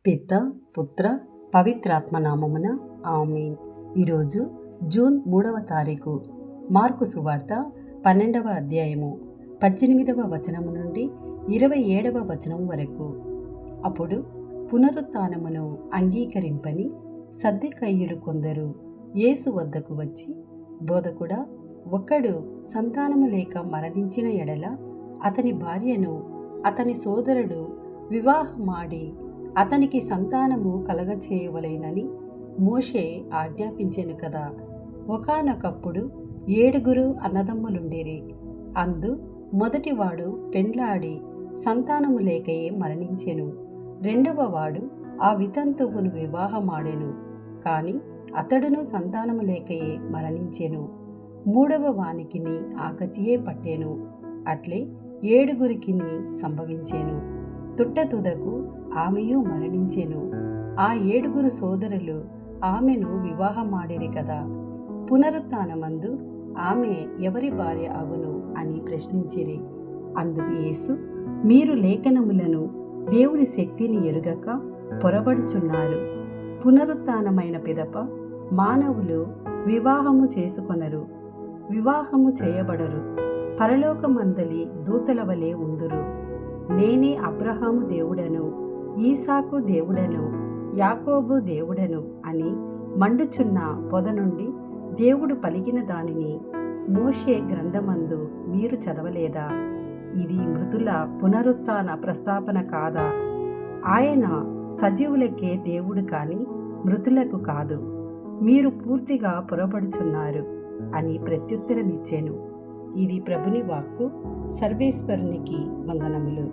పిత పుత్ర పవిత్రాత్మ నామమున ఆమేన్. ఈరోజు జూన్ 3వ తారీఖు. మార్కు సువార్త 12వ అధ్యాయము 18వ వచనము నుండి 27వ వచనం వరకు. అప్పుడు పునరుత్థానమును అంగీకరింపని సద్దెకయ్యులు కొందరు యేసు వద్దకు వచ్చి, బోధకుడా, ఒకడు సంతానము లేక మరణించిన ఎడల అతని భార్యను అతని సోదరుడు వివాహమాడి అతనికి సంతానము కలగచేయవలెనని మోషే ఆజ్ఞాపించెను కదా. ఒకానొకప్పుడు 7 అన్నదమ్ములుండిరి. అందు మొదటివాడు పెండ్లాడి సంతానము లేకయే మరణించెను. రెండవవాడు ఆ వితంతువును వివాహమాడెను, కాని అతడును సంతానము లేకయే మరణించెను. మూడవ వానికిని ఆ గతియే పట్టెను. అట్లే 7 సంభవించెను. తుట్టతుదకు ఆమెయు మరణించెను. ఆ 7 సోదరులు ఆమెను వివాహమాడిరి కదా. పునరుత్థానమందు ఆమె ఎవరి భార్య అగును అని ప్రశ్నించిరి. అందుకు యేసు, మీరు లేఖనములను దేవుని శక్తిని ఎరుగక పొరబడుచున్నారు. పునరుత్థానమైన పిదప మానవులు వివాహము చేసుకొనరు, వివాహము చేయబడరు, పరలోకమందలి దూతల వలె ఉందురు. నేనే అబ్రహాము దేవుడను, ఈసాకు దేవుడను, యాకోబు దేవుడను అని మండుచున్న పొద నుండి దేవుడు పలికిన దానిని మోషే గ్రంథమందు మీరు చదవలేదా? ఇది మృతుల పునరుత్థాన ప్రస్తాపన కాదా? ఆయన సజీవులకే దేవుడు కాని మృతులకు కాదు. మీరు పూర్తిగా పొరపడుచున్నారు అని ప్రత్యుత్తరమిచ్చెను. ఇది ప్రభుని వాక్కు. సర్వేశ్వరునికి వందనములు.